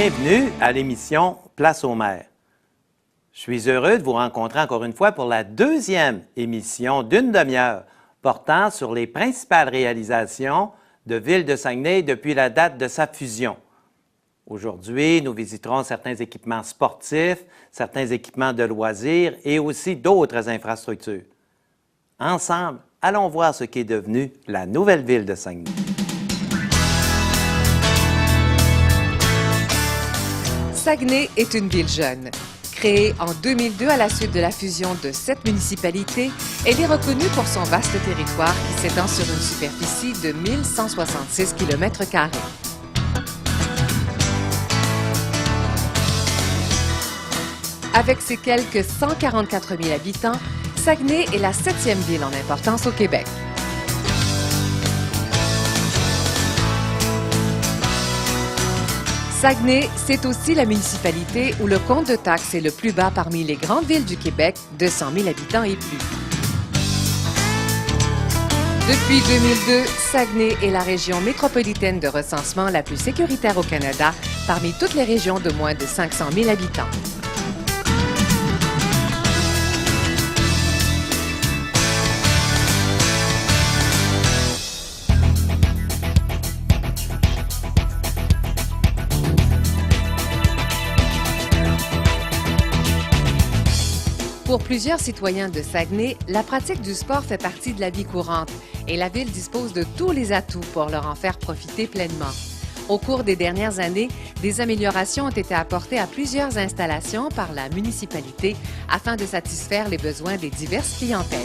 Bienvenue à l'émission Place aux mères. Je suis heureux de vous rencontrer encore une fois pour la deuxième émission d'une demi-heure portant sur les principales réalisations de Ville de Saguenay depuis la date de sa fusion. Aujourd'hui, nous visiterons certains équipements sportifs, certains équipements de loisirs et aussi d'autres infrastructures. Ensemble, allons voir ce qui est devenu la nouvelle Ville de Saguenay. Saguenay est une ville jeune. Créée en 2002 à la suite de la fusion de 7 municipalités, elle est reconnue pour son vaste territoire qui s'étend sur une superficie de 1166 km². Avec ses quelques 144 000 habitants, Saguenay est la 7e ville en importance au Québec. Saguenay, c'est aussi la municipalité où le compte de taxes est le plus bas parmi les grandes villes du Québec, de 100 000 habitants et plus. Depuis 2002, Saguenay est la région métropolitaine de recensement la plus sécuritaire au Canada parmi toutes les régions de moins de 500 000 habitants. Pour plusieurs citoyens de Saguenay, la pratique du sport fait partie de la vie courante et la ville dispose de tous les atouts pour leur en faire profiter pleinement. Au cours des dernières années, des améliorations ont été apportées à plusieurs installations par la municipalité afin de satisfaire les besoins des diverses clientèles.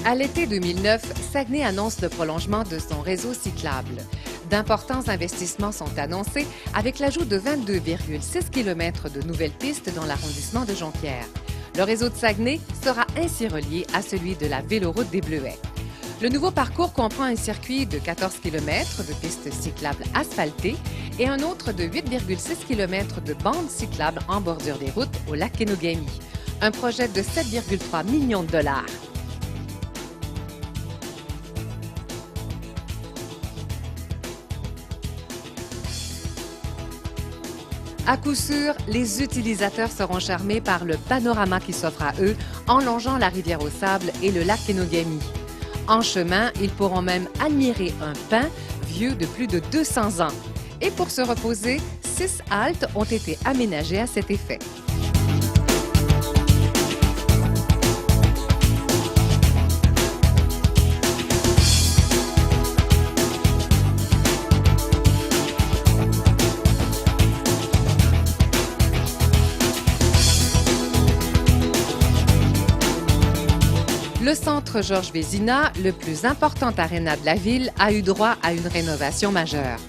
À l'été 2009, Saguenay annonce le prolongement de son réseau cyclable. D'importants investissements sont annoncés avec l'ajout de 22,6 km de nouvelles pistes dans l'arrondissement de Jonquière. Le réseau de Saguenay sera ainsi relié à celui de la véloroute des Bleuets. Le nouveau parcours comprend un circuit de 14 km de pistes cyclables asphaltées et un autre de 8,6 km de bandes cyclables en bordure des routes au lac Kenogami. Un projet de 7,3 millions de dollars. À coup sûr, les utilisateurs seront charmés par le panorama qui s'offre à eux en longeant la rivière aux Sables et le lac Kenogami. En chemin, ils pourront même admirer un pin vieux de plus de 200 ans. Et pour se reposer, 6 haltes ont été aménagées à cet effet. Le centre Georges Vézina, le plus important aréna de la ville, a eu droit à une rénovation majeure.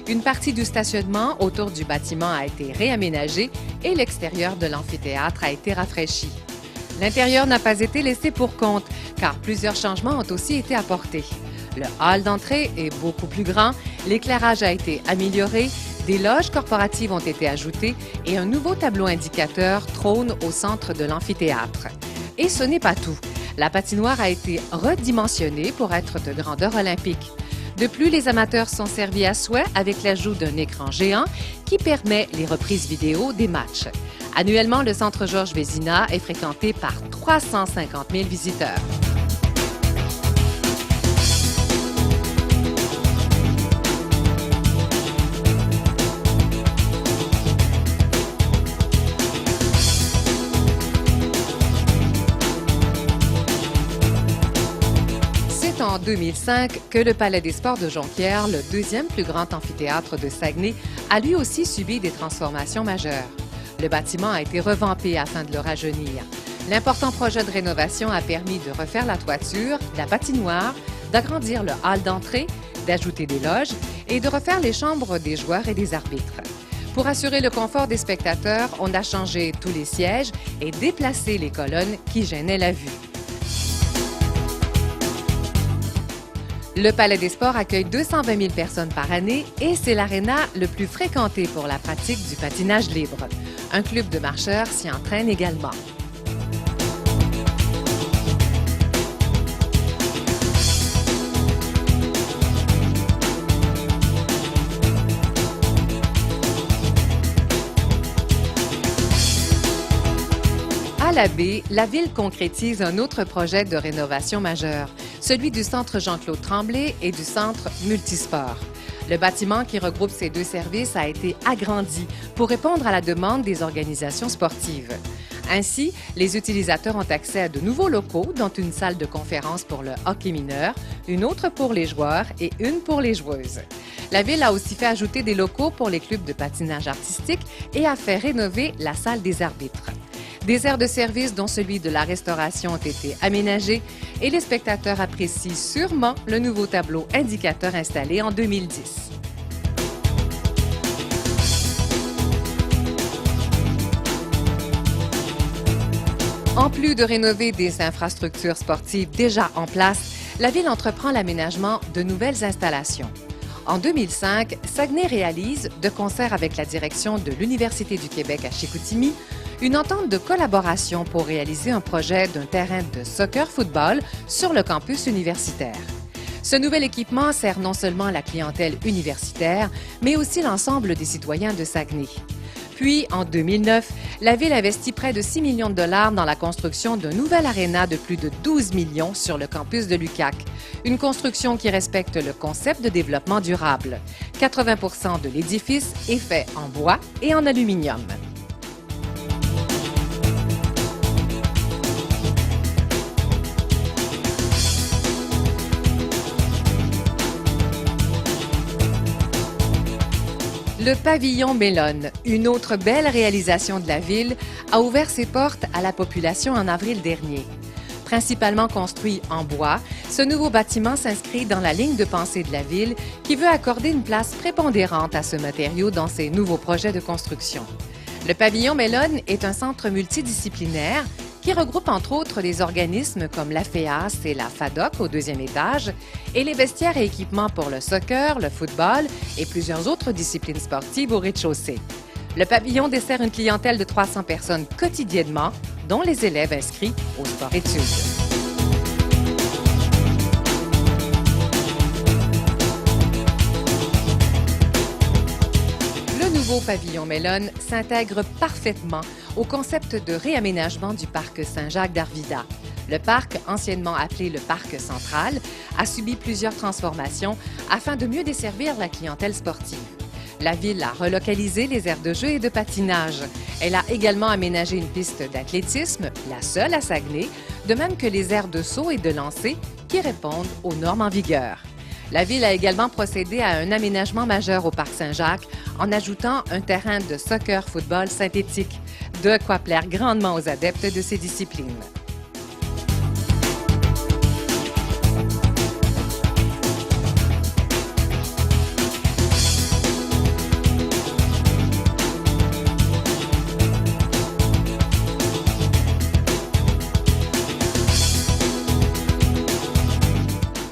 Une partie du stationnement autour du bâtiment a été réaménagée et l'extérieur de l'amphithéâtre a été rafraîchi. L'intérieur n'a pas été laissé pour compte, car plusieurs changements ont aussi été apportés. Le hall d'entrée est beaucoup plus grand, l'éclairage a été amélioré, des loges corporatives ont été ajoutées et un nouveau tableau indicateur trône au centre de l'amphithéâtre. Et ce n'est pas tout. La patinoire a été redimensionnée pour être de grandeur olympique. De plus, les amateurs sont servis à souhait avec l'ajout d'un écran géant qui permet les reprises vidéo des matchs. Annuellement, le centre Georges Vézina est fréquenté par 350 000 visiteurs. En 2005 que le Palais des Sports de Jonquière, le deuxième plus grand amphithéâtre de Saguenay, a lui aussi subi des transformations majeures. Le bâtiment a été revampé afin de le rajeunir. L'important projet de rénovation a permis de refaire la toiture, la patinoire, d'agrandir le hall d'entrée, d'ajouter des loges et de refaire les chambres des joueurs et des arbitres. Pour assurer le confort des spectateurs, on a changé tous les sièges et déplacé les colonnes qui gênaient la vue. Le Palais des Sports accueille 220 000 personnes par année et c'est l'aréna le plus fréquenté pour la pratique du patinage libre. Un club de marcheurs s'y entraîne également. À la baie, la Ville concrétise un autre projet de rénovation majeur, celui du Centre Jean-Claude Tremblay et du Centre Multisport. Le bâtiment qui regroupe ces deux services a été agrandi pour répondre à la demande des organisations sportives. Ainsi, les utilisateurs ont accès à de nouveaux locaux, dont une salle de conférence pour le hockey mineur, une autre pour les joueurs et une pour les joueuses. La Ville a aussi fait ajouter des locaux pour les clubs de patinage artistique et a fait rénover la salle des arbitres. Des aires de service, dont celui de la restauration, ont été aménagées et les spectateurs apprécient sûrement le nouveau tableau indicateur installé en 2010. En plus de rénover des infrastructures sportives déjà en place, la Ville entreprend l'aménagement de nouvelles installations. En 2005, Saguenay réalise, de concert avec la direction de l'Université du Québec à Chicoutimi, une entente de collaboration pour réaliser un projet d'un terrain de soccer-football sur le campus universitaire. Ce nouvel équipement sert non seulement la clientèle universitaire, mais aussi l'ensemble des citoyens de Saguenay. Puis, en 2009, la Ville investit près de 6 millions de dollars dans la construction d'un nouvel aréna de plus de 12 millions sur le campus de l'UQAC. Une construction qui respecte le concept de développement durable. 80% de l'édifice est fait en bois et en aluminium. Le pavillon Mélone, une autre belle réalisation de la Ville, a ouvert ses portes à la population en avril dernier. Principalement construit en bois, ce nouveau bâtiment s'inscrit dans la ligne de pensée de la Ville qui veut accorder une place prépondérante à ce matériau dans ses nouveaux projets de construction. Le pavillon Mélone est un centre multidisciplinaire qui regroupe entre autres des organismes comme la FEAS et la FADOC au deuxième étage et les vestiaires et équipements pour le soccer, le football et plusieurs autres disciplines sportives au rez-de-chaussée. Le pavillon dessert une clientèle de 300 personnes quotidiennement, dont les élèves inscrits au sport-études. Le nouveau pavillon Mélone s'intègre parfaitement au concept de réaménagement du parc Saint-Jacques d'Arvida. Le parc, anciennement appelé le Parc Central, a subi plusieurs transformations afin de mieux desservir la clientèle sportive. La Ville a relocalisé les aires de jeu et de patinage. Elle a également aménagé une piste d'athlétisme, la seule à Saguenay, de même que les aires de saut et de lancer qui répondent aux normes en vigueur. La Ville a également procédé à un aménagement majeur au Parc Saint-Jacques en ajoutant un terrain de soccer-football synthétique, de quoi plaire grandement aux adeptes de ces disciplines.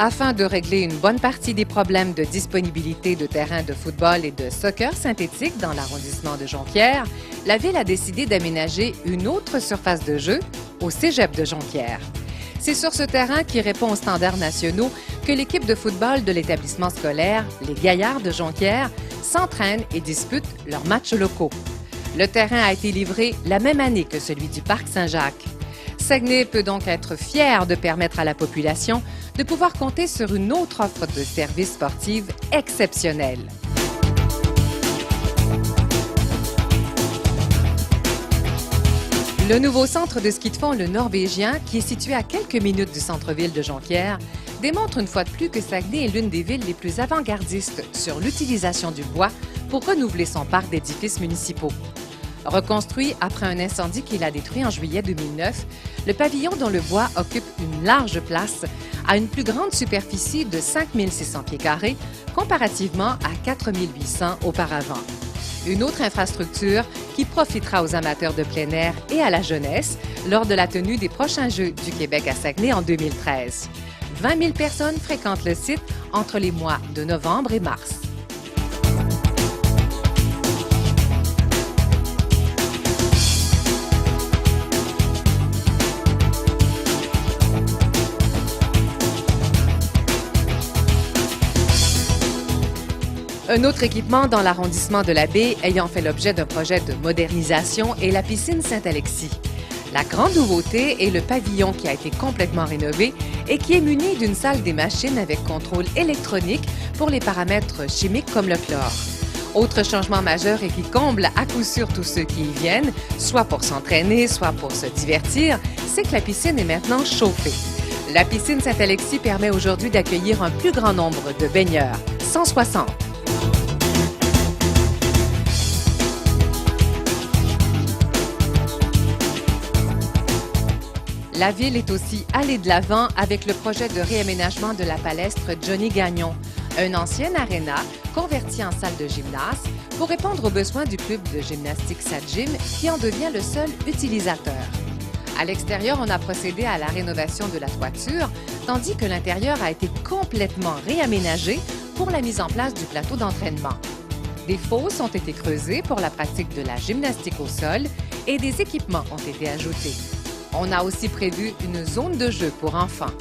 Afin de régler une bonne partie des problèmes de disponibilité de terrains de football et de soccer synthétique dans l'arrondissement de Jonquière, la Ville a décidé d'aménager une autre surface de jeu au Cégep de Jonquière. C'est sur ce terrain qui répond aux standards nationaux que l'équipe de football de l'établissement scolaire, les Gaillards de Jonquière, s'entraîne et dispute leurs matchs locaux. Le terrain a été livré la même année que celui du Parc Saint-Jacques. Saguenay peut donc être fier de permettre à la population de pouvoir compter sur une autre offre de services sportifs exceptionnelle. Le nouveau centre de ski de fond Le Norvégien, qui est situé à quelques minutes du centre-ville de Jonquière, démontre une fois de plus que Saguenay est l'une des villes les plus avant-gardistes sur l'utilisation du bois pour renouveler son parc d'édifices municipaux. Reconstruit après un incendie qui l'a détruit en juillet 2009, le pavillon dont le bois occupe une large place a une plus grande superficie de 5 600 pieds carrés comparativement à 4 800 auparavant. Une autre infrastructure qui profitera aux amateurs de plein air et à la jeunesse lors de la tenue des prochains Jeux du Québec à Saguenay en 2013. 20 000 personnes fréquentent le site entre les mois de novembre et mars. Un autre équipement dans l'arrondissement de la Baie ayant fait l'objet d'un projet de modernisation est la piscine Saint-Alexis. La grande nouveauté est le pavillon qui a été complètement rénové et qui est muni d'une salle des machines avec contrôle électronique pour les paramètres chimiques comme le chlore. Autre changement majeur et qui comble à coup sûr tous ceux qui y viennent, soit pour s'entraîner, soit pour se divertir, c'est que la piscine est maintenant chauffée. La piscine Saint-Alexis permet aujourd'hui d'accueillir un plus grand nombre de baigneurs, 160. La Ville est aussi allée de l'avant avec le projet de réaménagement de la palestre Johnny Gagnon, un ancien aréna converti en salle de gymnase pour répondre aux besoins du club de gymnastique SADGym qui en devient le seul utilisateur. À l'extérieur, on a procédé à la rénovation de la toiture, tandis que l'intérieur a été complètement réaménagé pour la mise en place du plateau d'entraînement. Des fosses ont été creusées pour la pratique de la gymnastique au sol et des équipements ont été ajoutés. On a aussi prévu une zone de jeu pour enfants.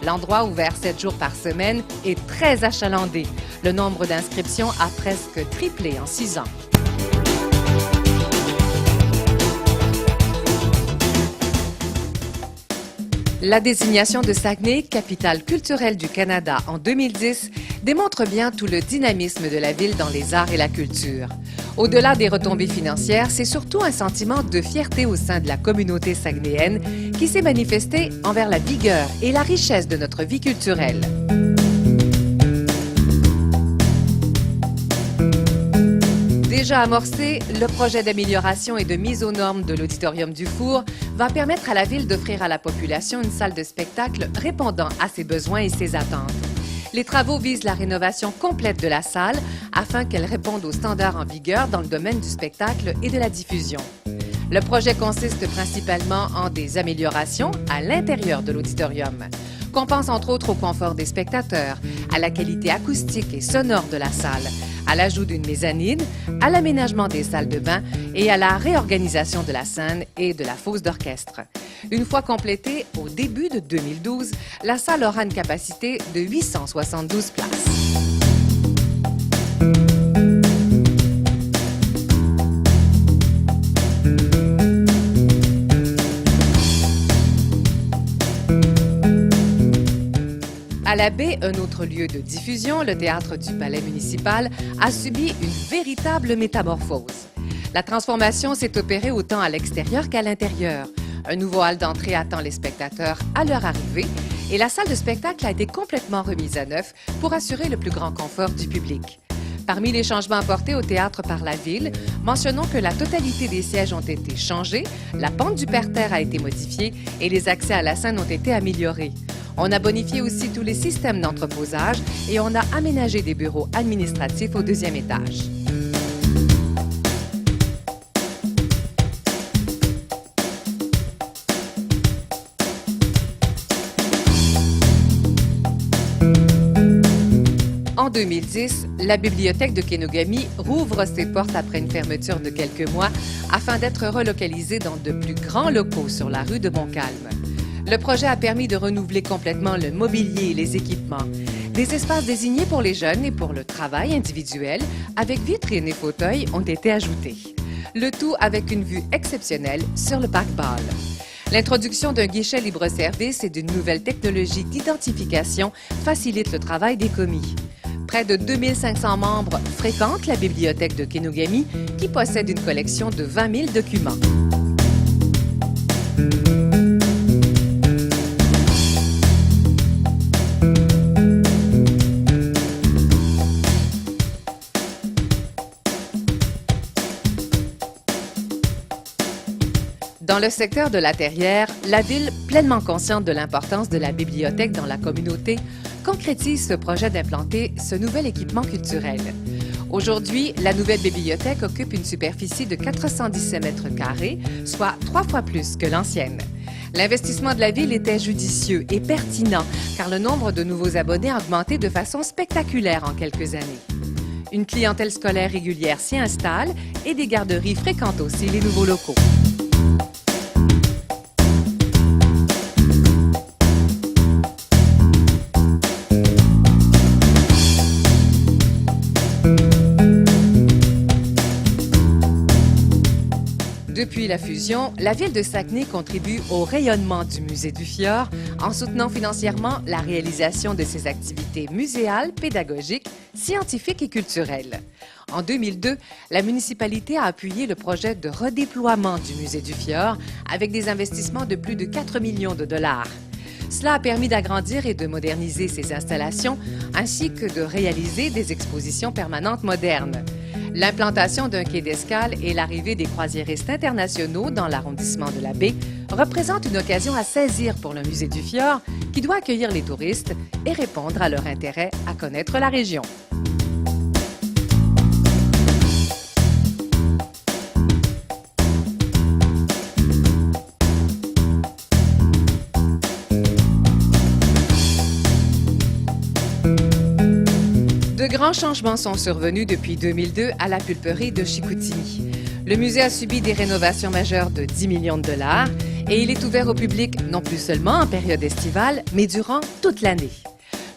L'endroit, ouvert 7 jours par semaine, est très achalandé. Le nombre d'inscriptions a presque triplé en 6 ans. La désignation de Saguenay, capitale culturelle du Canada en 2010, démontre bien tout le dynamisme de la ville dans les arts et la culture. Au-delà des retombées financières, c'est surtout un sentiment de fierté au sein de la communauté saguenayenne qui s'est manifesté envers la vigueur et la richesse de notre vie culturelle. Déjà amorcé, le projet d'amélioration et de mise aux normes de l'Auditorium du Four va permettre à la Ville d'offrir à la population une salle de spectacle répondant à ses besoins et ses attentes. Les travaux visent la rénovation complète de la salle afin qu'elle réponde aux standards en vigueur dans le domaine du spectacle et de la diffusion. Le projet consiste principalement en des améliorations à l'intérieur de l'auditorium, qu'on pense entre autres au confort des spectateurs, à la qualité acoustique et sonore de la salle, à l'ajout d'une mezzanine, à l'aménagement des salles de bain et à la réorganisation de la scène et de la fosse d'orchestre. Une fois complétée, au début de 2012, la salle aura une capacité de 872 places. À la Baie, un autre lieu de diffusion, le théâtre du Palais municipal, a subi une véritable métamorphose. La transformation s'est opérée autant à l'extérieur qu'à l'intérieur. Un nouveau hall d'entrée attend les spectateurs à leur arrivée et la salle de spectacle a été complètement remise à neuf pour assurer le plus grand confort du public. Parmi les changements apportés au théâtre par la Ville, mentionnons que la totalité des sièges ont été changés, la pente du parterre a été modifiée et les accès à la scène ont été améliorés. On a bonifié aussi tous les systèmes d'entreposage et on a aménagé des bureaux administratifs au 2e étage. En 2010, la bibliothèque de Kenogami rouvre ses portes après une fermeture de quelques mois afin d'être relocalisée dans de plus grands locaux sur la rue de Montcalm. Le projet a permis de renouveler complètement le mobilier et les équipements. Des espaces désignés pour les jeunes et pour le travail individuel, avec vitrines et fauteuils, ont été ajoutés. Le tout avec une vue exceptionnelle sur le parc Ball. L'introduction d'un guichet libre-service et d'une nouvelle technologie d'identification facilite le travail des commis. Près de 2500 membres fréquentent la bibliothèque de Kenogami, qui possède une collection de 20 000 documents. Dans le secteur de la Terrière, la Ville, pleinement consciente de l'importance de la bibliothèque dans la communauté, concrétise ce projet d'implanter ce nouvel équipement culturel. Aujourd'hui, la nouvelle bibliothèque occupe une superficie de 417 mètres carrés, soit 3 fois plus que l'ancienne. L'investissement de la ville était judicieux et pertinent, car le nombre de nouveaux abonnés a augmenté de façon spectaculaire en quelques années. Une clientèle scolaire régulière s'y installe et des garderies fréquentent aussi les nouveaux locaux. Depuis la fusion, la ville de Saguenay contribue au rayonnement du Musée du Fjord en soutenant financièrement la réalisation de ses activités muséales, pédagogiques, scientifiques et culturelles. En 2002, la municipalité a appuyé le projet de redéploiement du Musée du Fjord avec des investissements de plus de 4 millions de dollars. Cela a permis d'agrandir et de moderniser ses installations ainsi que de réaliser des expositions permanentes modernes. L'implantation d'un quai d'escale et l'arrivée des croisiéristes internationaux dans l'arrondissement de la Baie représentent une occasion à saisir pour le Musée du Fjord qui doit accueillir les touristes et répondre à leur intérêt à connaître la région. De grands changements sont survenus depuis 2002 à la pulperie de Chicoutimi. Le musée a subi des rénovations majeures de 10 millions de dollars et il est ouvert au public non plus seulement en période estivale, mais durant toute l'année.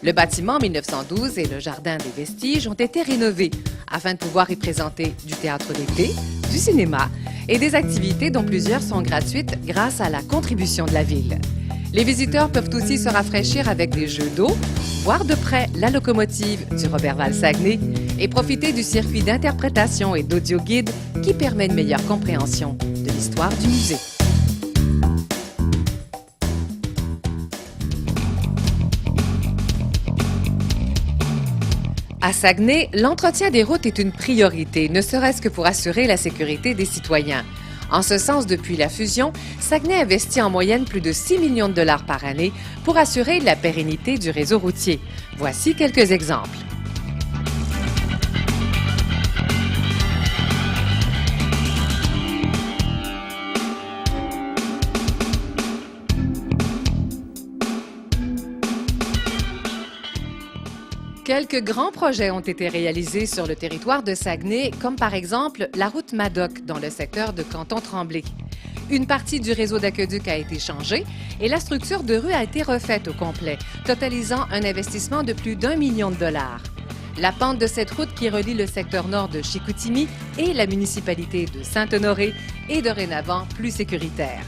Le bâtiment 1912 et le jardin des vestiges ont été rénovés afin de pouvoir y présenter du théâtre d'été, du cinéma et des activités dont plusieurs sont gratuites grâce à la contribution de la ville. Les visiteurs peuvent aussi se rafraîchir avec des jeux d'eau, voir de près la locomotive du Roberval-Saguenay et profiter du circuit d'interprétation et d'audio-guide qui permet une meilleure compréhension de l'histoire du musée. À Saguenay, l'entretien des routes est une priorité, ne serait-ce que pour assurer la sécurité des citoyens. En ce sens, depuis la fusion, Saguenay investit en moyenne plus de 6 millions de dollars par année pour assurer la pérennité du réseau routier. Voici quelques exemples. Quelques grands projets ont été réalisés sur le territoire de Saguenay, comme par exemple la route Madoc dans le secteur de Canton-Tremblay. Une partie du réseau d'aqueduc a été changée et la structure de rue a été refaite au complet, totalisant un investissement de plus d'1 million de dollars. La pente de cette route qui relie le secteur nord de Chicoutimi et la municipalité de Saint-Honoré est dorénavant plus sécuritaire.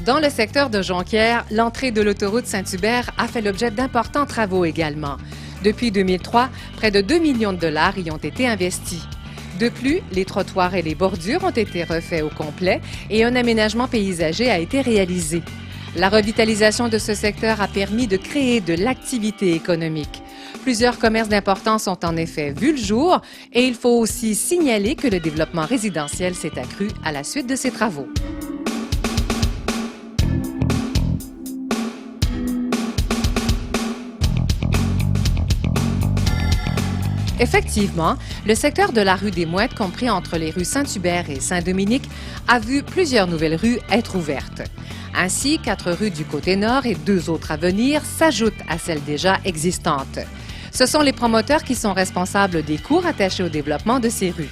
Dans le secteur de Jonquière, l'entrée de l'autoroute Saint-Hubert a fait l'objet d'importants travaux également. Depuis 2003, près de 2 millions de dollars y ont été investis. De plus, les trottoirs et les bordures ont été refaits au complet et un aménagement paysager a été réalisé. La revitalisation de ce secteur a permis de créer de l'activité économique. Plusieurs commerces d'importance ont en effet vu le jour et il faut aussi signaler que le développement résidentiel s'est accru à la suite de ces travaux. Effectivement, le secteur de la rue des Mouettes, compris entre les rues Saint-Hubert et Saint-Dominique, a vu plusieurs nouvelles rues être ouvertes. Ainsi, 4 rues du côté nord et 2 autres à venir s'ajoutent à celles déjà existantes. Ce sont les promoteurs qui sont responsables des coûts attachés au développement de ces rues.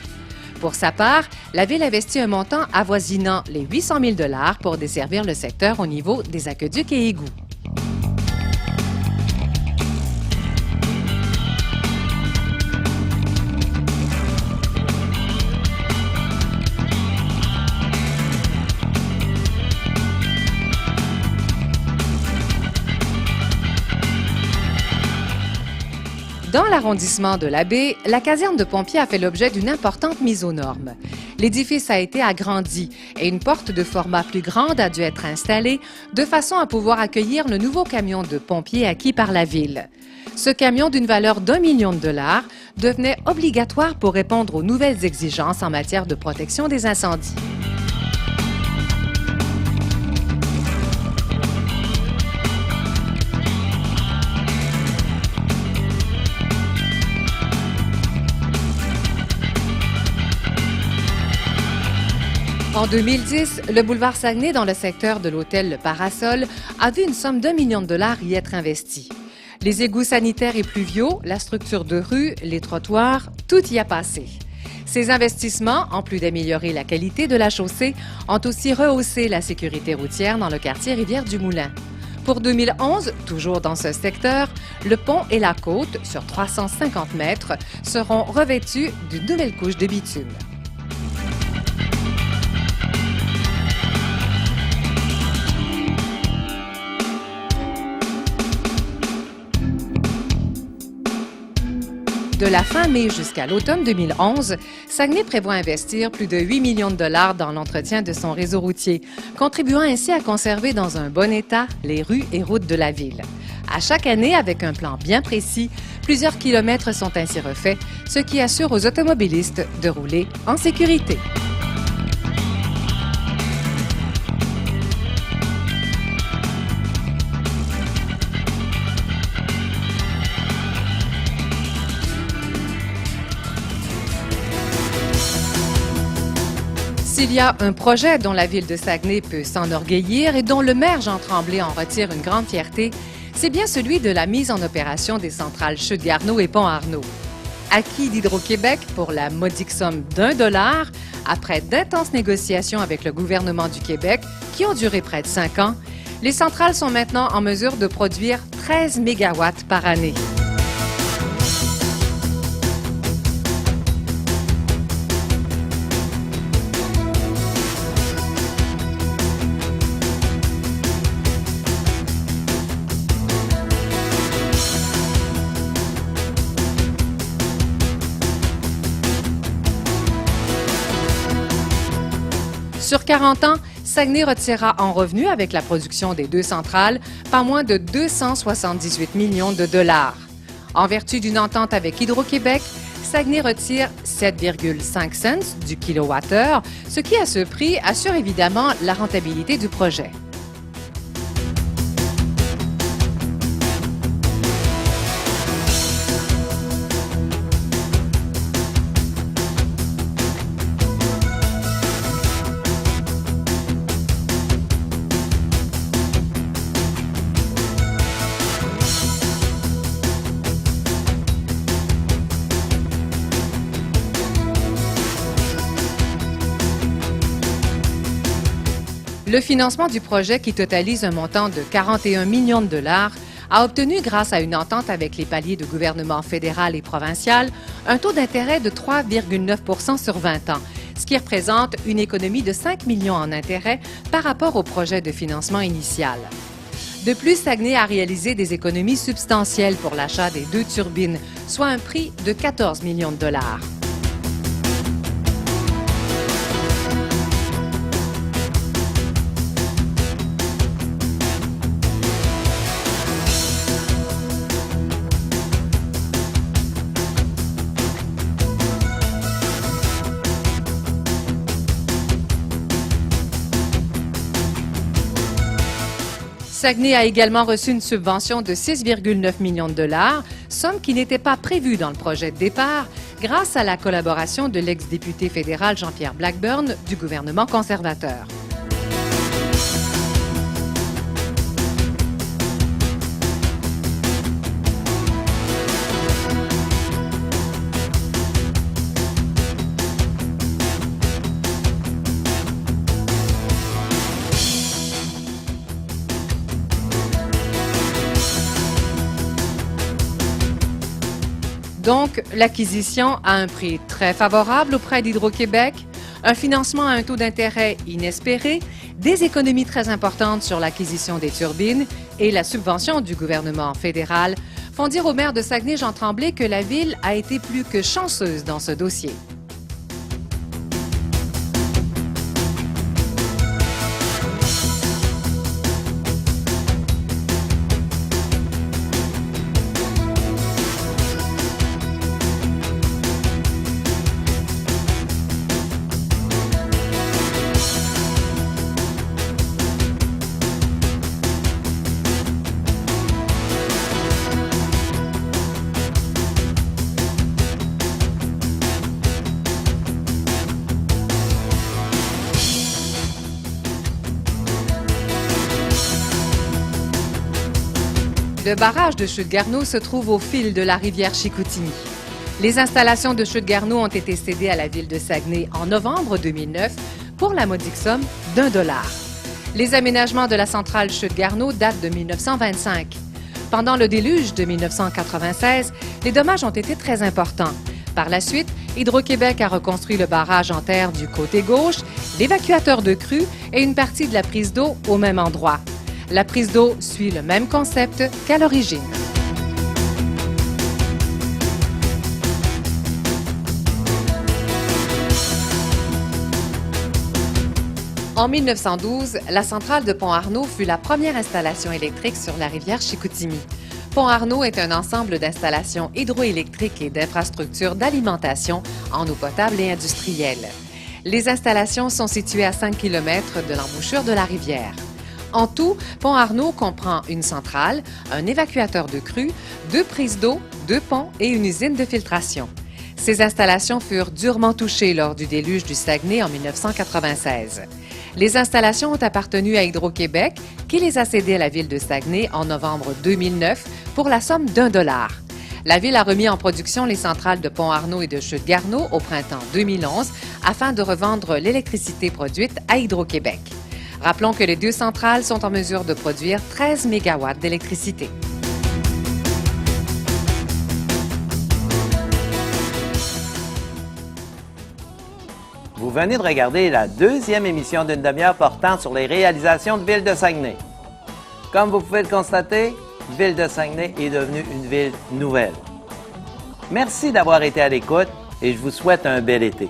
Pour sa part, la Ville investit un montant avoisinant les 800 000 $ pour desservir le secteur au niveau des aqueducs et égouts. Dans l'arrondissement de la Baie, la caserne de pompiers a fait l'objet d'une importante mise aux normes. L'édifice a été agrandi et une porte de format plus grande a dû être installée de façon à pouvoir accueillir le nouveau camion de pompiers acquis par la Ville. Ce camion d'une valeur d'1 million de dollars devenait obligatoire pour répondre aux nouvelles exigences en matière de protection des incendies. En 2010, le boulevard Saguenay, dans le secteur de l'hôtel Le Parasol, a vu une somme d'1 million de dollars y être investie. Les égouts sanitaires et pluviaux, la structure de rue, les trottoirs, tout y a passé. Ces investissements, en plus d'améliorer la qualité de la chaussée, ont aussi rehaussé la sécurité routière dans le quartier Rivière-du-Moulin. Pour 2011, toujours dans ce secteur, le pont et la côte, sur 350 mètres, seront revêtus d'une nouvelle couche de bitume. De la fin mai jusqu'à l'automne 2011, Saguenay prévoit investir plus de 8 millions de dollars dans l'entretien de son réseau routier, contribuant ainsi à conserver dans un bon état les rues et routes de la ville. À chaque année, avec un plan bien précis, plusieurs kilomètres sont ainsi refaits, ce qui assure aux automobilistes de rouler en sécurité. S'il y a un projet dont la ville de Saguenay peut s'enorgueillir et dont le maire Jean Tremblay en retire une grande fierté, c'est bien celui de la mise en opération des centrales Chutes-Garneau et Pont-Arnaud. Acquis d'Hydro-Québec pour la modique somme d'$1, après d'intenses négociations avec le gouvernement du Québec, qui ont duré près de 5 ans, les centrales sont maintenant en mesure de produire 13 mégawatts par année. Sur 40 ans, Saguenay retirera en revenu avec la production des 2 centrales pas moins de 278 millions de dollars. En vertu d'une entente avec Hydro-Québec, Saguenay retire 7,5 cents du kilowattheure, ce qui à ce prix assure évidemment la rentabilité du projet. Le financement du projet, qui totalise un montant de 41 millions de dollars, a obtenu, grâce à une entente avec les paliers de gouvernement fédéral et provincial, un taux d'intérêt de 3,9 % sur 20 ans, ce qui représente une économie de 5 millions en intérêt par rapport au projet de financement initial. De plus, Saguenay a réalisé des économies substantielles pour l'achat des 2 turbines, soit un prix de 14 millions de dollars. Saguenay a également reçu une subvention de 6,9 millions de dollars, somme qui n'était pas prévue dans le projet de départ, grâce à la collaboration de l'ex-député fédéral Jean-Pierre Blackburn du gouvernement conservateur. Donc, l'acquisition a un prix très favorable auprès d'Hydro-Québec, un financement à un taux d'intérêt inespéré, des économies très importantes sur l'acquisition des turbines et la subvention du gouvernement fédéral font dire au maire de Saguenay, Jean Tremblay, que la ville a été plus que chanceuse dans ce dossier. Le barrage de Chute-Garneau se trouve au fil de la rivière Chicoutimi. Les installations de Chute-Garneau ont été cédées à la ville de Saguenay en novembre 2009 pour la modique somme d'$1. Les aménagements de la centrale Chute-Garneau datent de 1925. Pendant le déluge de 1996, les dommages ont été très importants. Par la suite, Hydro-Québec a reconstruit le barrage en terre du côté gauche, l'évacuateur de crue et une partie de la prise d'eau au même endroit. La prise d'eau suit le même concept qu'à l'origine. En 1912, la centrale de Pont-Arnaud fut la première installation électrique sur la rivière Chicoutimi. Pont-Arnaud est un ensemble d'installations hydroélectriques et d'infrastructures d'alimentation en eau potable et industrielle. Les installations sont situées à 5 km de l'embouchure de la rivière. En tout, Pont-Arnaud comprend une centrale, un évacuateur de crue, 2 prises d'eau, 2 ponts et une usine de filtration. Ces installations furent durement touchées lors du déluge du Saguenay en 1996. Les installations ont appartenu à Hydro-Québec, qui les a cédées à la ville de Saguenay en novembre 2009 pour la somme d'$1. La ville a remis en production les centrales de Pont-Arnaud et de Chute-Garneau au printemps 2011 afin de revendre l'électricité produite à Hydro-Québec. Rappelons que les 2 centrales sont en mesure de produire 13 MW d'électricité. Vous venez de regarder la 2e émission d'une demi-heure portant sur les réalisations de Ville de Saguenay. Comme vous pouvez le constater, Ville de Saguenay est devenue une ville nouvelle. Merci d'avoir été à l'écoute et je vous souhaite un bel été.